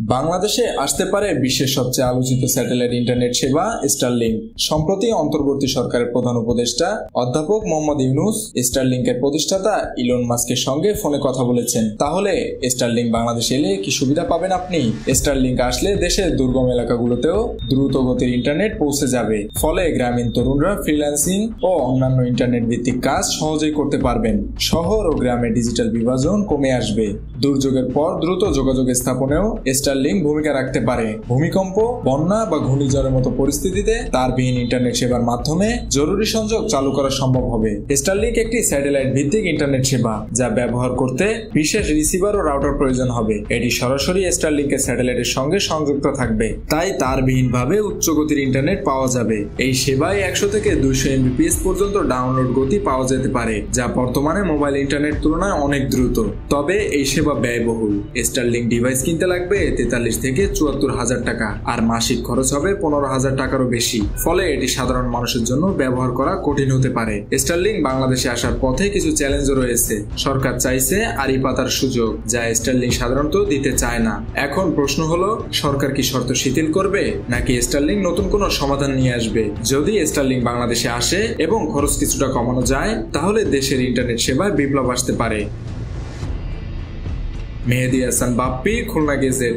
বাংলাদেশে আসতে পারে বিশ্বের সবচেয়ে আলোচিত স্যাটেলাইট ইন্টারনেট সেবা স্টারলিংক। সম্প্রতি অন্তর্বর্তী সরকারের প্রধান উপদেষ্টা অধ্যাপক মোহাম্মদ ইউনূস স্টারলিংকের প্রতিষ্ঠাতা ইলন মাস্কের সঙ্গে ফোনে কথা বলেছেন। তাহলে স্টারলিংক বাংলাদেশে এলে কি সুবিধা পাবেন আপনি? স্টারলিংক আসলে দেশের দুর্গম এলাকাগুলোতেও দ্রুত গতির ইন্টারনেট পৌঁছে যাবে। ফলে গ্রামীণ তরুণরা ফ্রিল্যান্সিং ও অন্যান্য ইন্টারনেট ভিত্তিক কাজ সহজেই করতে পারবেন। শহর ও গ্রামের ডিজিটাল বিভাজন কমে আসবে। দুর্যোগের পর দ্রুত যোগাযোগ স্থাপনেও স্টারলিংক ভূমিকা রাখতে পারে। ভূমিকম্প, বন্যা বা ঘূর্ণিঝড়ের মতো পরিস্থিতিতে তারবিহীন ইন্টারনেট সেবার মাধ্যমে জরুরি সংযোগ চালু করা সম্ভব হবে। স্টারলিংক একটি স্যাটেলাইট ভিত্তিক ইন্টারনেট সেবা, যা ব্যবহার করতে বিশেষ রিসিভার ও রাউটার প্রয়োজন হবে। এটি সরাসরি স্টারলিংকের স্যাটেলাইটের সঙ্গে সংযুক্ত থাকবে, তাই তারবিহীনভাবে উচ্চ গতির ইন্টারনেট পাওয়া যাবে। এই সেবায় 100 থেকে 200 Mbps পর্যন্ত ডাউনলোড গতি পাওয়া যেতে পারে, যা বর্তমানে মোবাইল ইন্টারনেট তুলনায় অনেক দ্রুত। তবে এই সেবা ব্যয়বহুল। স্টারলিংক ডিভাইস কিনতে লাগবে 43 থেকে 74 হাজার টাকা, আর মাসিক খরচ হবে 15 হাজার টাকারও বেশি। ফলে এটি সাধারণ মানুষের জন্য ব্যবহার করা কঠিন হতে পারে। স্টারলিংক বাংলাদেশে আসার পথে কিছু চ্যালেঞ্জও রয়েছে। সরকার চাইছে আড়ি পাতার সুযোগ, যা স্টারলিংক সাধারণত দিতে চায় না। এখন প্রশ্ন হলো, সরকার কি শর্ত শিথিল করবে, নাকি স্টারলিংক নতুন কোনো সমাধান নিয়ে আসবে? যদি স্টারলিংক বাংলাদেশে আসে এবং খরচ কিছুটা কমানো যায়, তাহলে দেশের ইন্টারনেট সেবায় বিপ্লব আসতে পারে। মেহেদী হাসান বাপ্পি, খুলনা গেজেট।